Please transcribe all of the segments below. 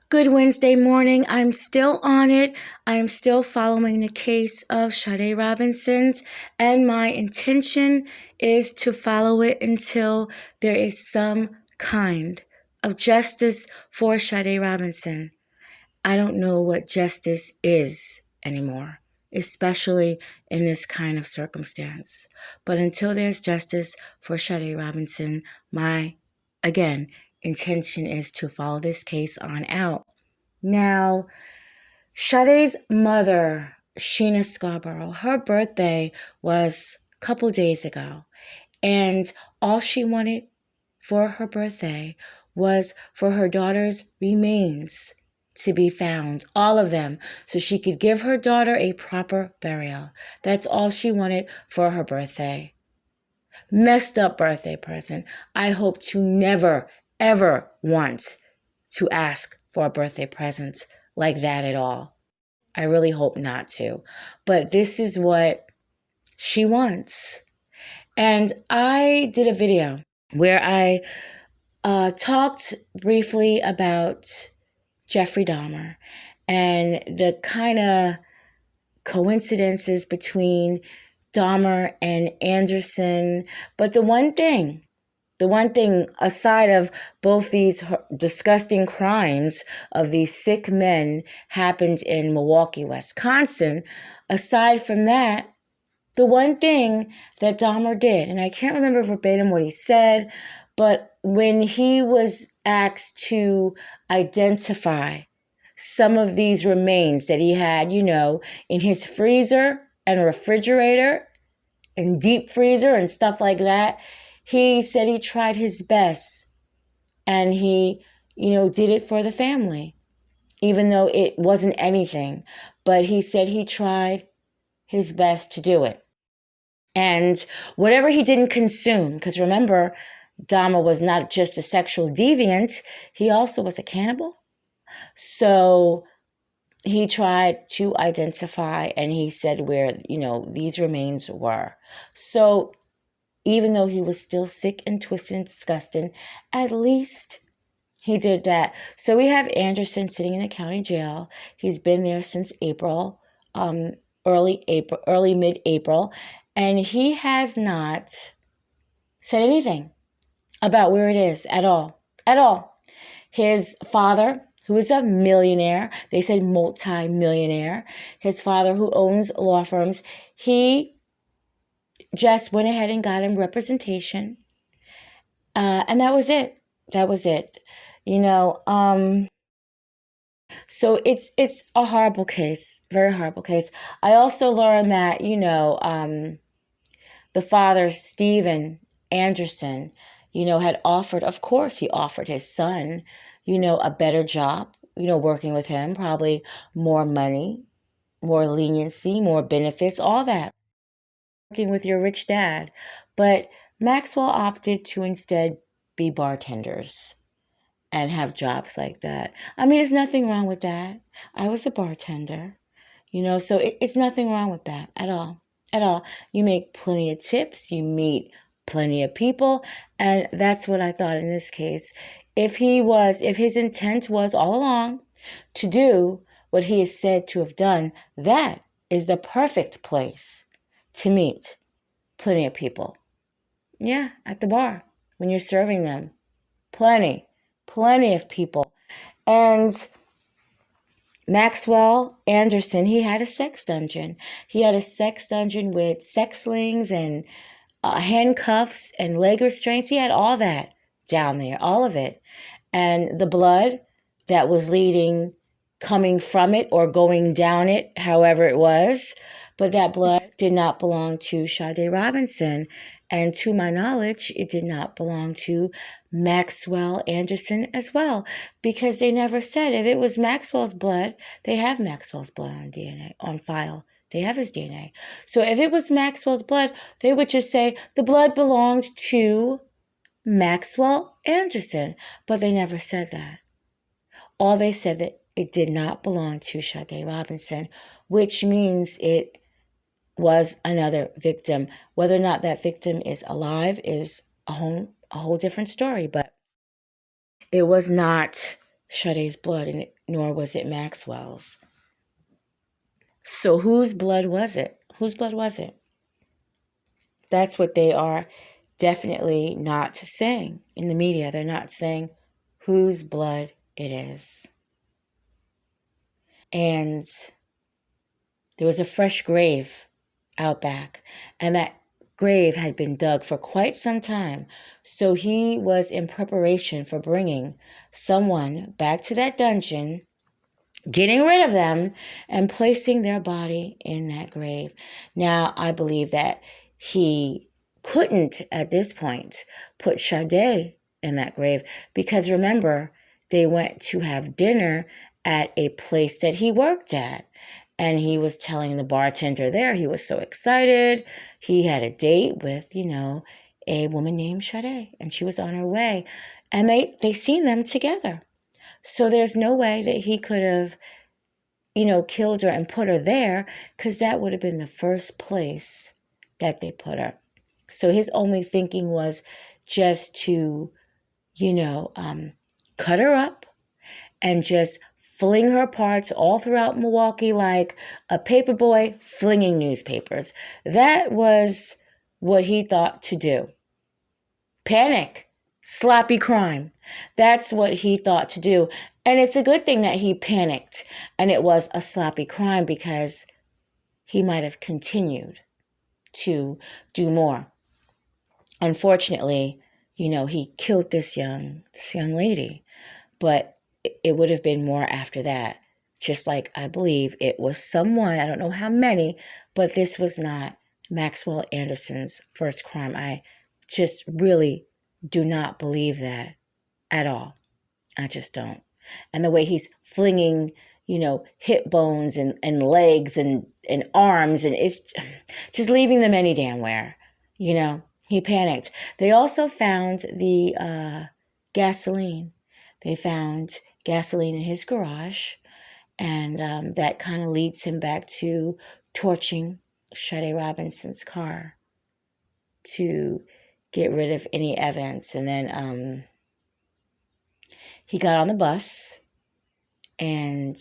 Good Wednesday morning. I'm still on it. I'm still following the case of Sade Robinson's, and my intention is to follow it until there is some kind of justice for Sade Robinson. I don't know what justice is anymore, especially in this kind of circumstance. But until there's justice for Sade Robinson, my, again, intention is to follow this case on out. Now, Sade's mother, Sheena Scarborough, her birthday was a couple days ago, and all she wanted for her birthday was for her daughter's remains to be found, all of them, so she could give her daughter a proper burial. That's all she wanted for her birthday. Messed up birthday present. I hope to never, ever want to ask for a birthday present like that at all. I really hope not to. But this is what she wants. And I did a video where I talked briefly about Jeffrey Dahmer and the kind of coincidences between Dahmer and Anderson. But the one thing, aside of both these disgusting crimes of these sick men happened in Milwaukee, Wisconsin, aside from that, the one thing that Dahmer did, and I can't remember verbatim what he said, but when he was asked to identify some of these remains that he had, in his freezer and refrigerator and deep freezer and stuff like that, he said he tried his best and he, did it for the family, even though it wasn't anything. But he said he tried his best to do it. And whatever he didn't consume, because remember, Dahmer was not just a sexual deviant, he also was a cannibal. So he tried to identify and he said where, these remains were. So even though he was still sick and twisted and disgusting, at least he did that. So we have Anderson sitting in the county jail. He's been there since April, early mid-April, and he has not said anything about where it is at all. His father, who is a millionaire, they said multi-millionaire, his father who owns law firms, he just went ahead and got him representation. And that was it. So it's a horrible case, very horrible case. I also learned that, the father, Stephen Anderson, had offered, of course he offered his son, a better job, working with him, probably more money, more leniency, more benefits, all that. Working with your rich dad. But Maxwell opted to instead be bartenders and have jobs like that. I mean, there's nothing wrong with that. I was a bartender, so it's nothing wrong with that at all. At all. You make plenty of tips, you meet plenty of people, and that's what I thought in this case. If his intent was all along to do what he is said to have done, that is the perfect place to meet plenty of people. Yeah, at the bar, when you're serving them. Plenty of people. And Maxwell Anderson, he had a sex dungeon. He had a sex dungeon with sex slings and handcuffs and leg restraints. He had all that down there, all of it. And the blood that was coming from it or going down it, however it was. But that blood did not belong to Sade Robinson. And to my knowledge, it did not belong to Maxwell Anderson as well, because they never said if it was Maxwell's blood. They have Maxwell's blood on DNA, on file. They have his DNA. So if it was Maxwell's blood, they would just say the blood belonged to Maxwell Anderson. But they never said that. All they said that it did not belong to Sade Robinson, which means it was another victim. Whether or not that victim is alive is a whole different story, but it was not Sade's blood, and nor was it Maxwell's. So whose blood was it? Whose blood was it? That's what they are definitely not saying in the media. They're not saying whose blood it is. And there was a fresh grave out back, and that grave had been dug for quite some time. So he was in preparation for bringing someone back to that dungeon, getting rid of them, and placing their body in that grave. Now, I believe that he couldn't, at this point, put Sade in that grave, because remember, they went to have dinner at a place that he worked at. And he was telling the bartender there, he was so excited. He had a date with, a woman named Sade, and she was on her way. And they seen them together. So there's no way that he could have, killed her and put her there, because that would have been the first place that they put her. So his only thinking was just to, cut her up and just fling her parts all throughout Milwaukee like a paperboy flinging newspapers. That was what he thought to do. Panic. Sloppy crime. That's what he thought to do. And it's a good thing that he panicked and it was a sloppy crime, because he might have continued to do more. Unfortunately, he killed this young lady, but it would have been more after that. Just like I believe it was someone, I don't know how many, but this was not Maxwell Anderson's first crime. I just really do not believe that at all. I just don't. And the way he's flinging, hip bones and legs and arms, and it's just leaving them any damn where, he panicked. They also found the gasoline. They found gasoline in his garage, and that kind of leads him back to torching Sade Robinson's car to get rid of any evidence. And then he got on the bus and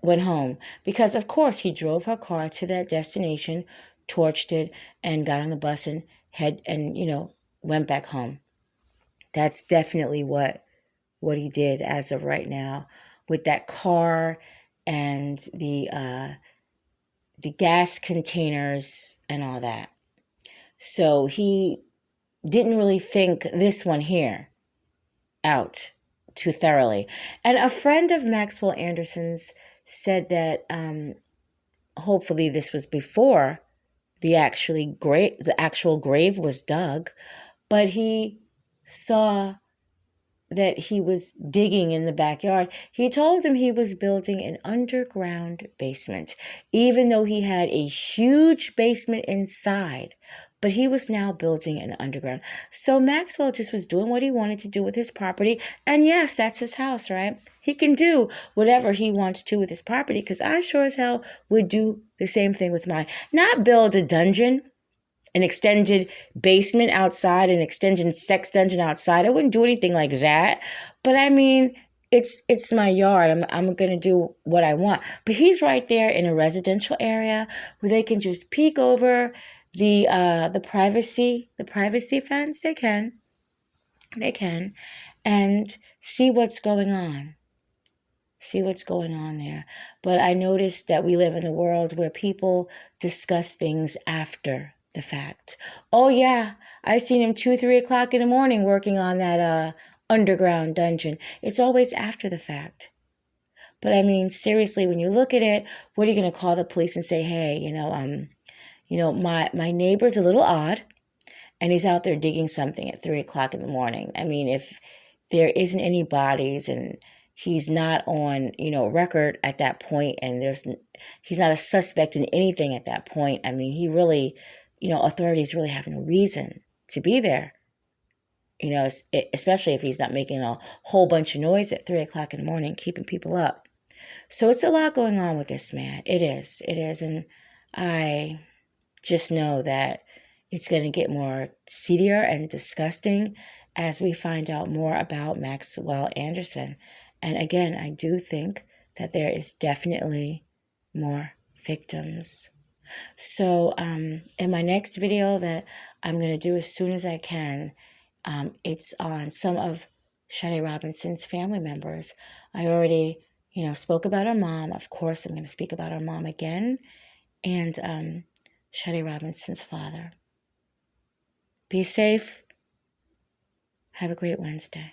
went home, because of course he drove her car to that destination, torched it, and got on the bus and went back home. That's definitely what he did as of right now, with that car and the gas containers and all that. So he didn't really think this one here out too thoroughly. And a friend of Maxwell Anderson's said that hopefully this was before the actual grave was dug, but he saw that he was digging in the backyard. He told him he was building an underground basement, even though he had a huge basement inside, but he was now building an underground. So Maxwell just was doing what he wanted to do with his property. And yes, that's his house, right? He can do whatever he wants to with his property, because I sure as hell would do the same thing with mine. Not build a dungeon, an extended basement outside, an extended sex dungeon outside. I wouldn't do anything like that. But I mean, it's my yard. I'm going to do what I want. But he's right there in a residential area where they can just peek over the privacy fence. They can, and see what's going on. See what's going on there. But I noticed that we live in a world where people discuss things after the fact. Oh yeah, I seen him 2-3 o'clock in the morning working on that underground dungeon. It's always after the fact. But I mean, seriously, when you look at it, what are you going to call the police and say, hey, my neighbor's a little odd, and he's out there digging something at 3 o'clock in the morning. I mean, if there isn't any bodies and he's not on, record at that point, and he's not a suspect in anything at that point. I mean, he really, authorities really have no reason to be there. Especially if he's not making a whole bunch of noise at 3 o'clock in the morning, keeping people up. So it's a lot going on with this man. It is. And I just know that it's going to get more seedier and disgusting as we find out more about Maxwell Anderson. And again, I do think that there is definitely more victims. So in my next video that I'm going to do as soon as I can, it's on some of Sade Robinson's family members. I already, spoke about her mom. Of course, I'm going to speak about her mom again. And Sade Robinson's father. Be safe. Have a great Wednesday.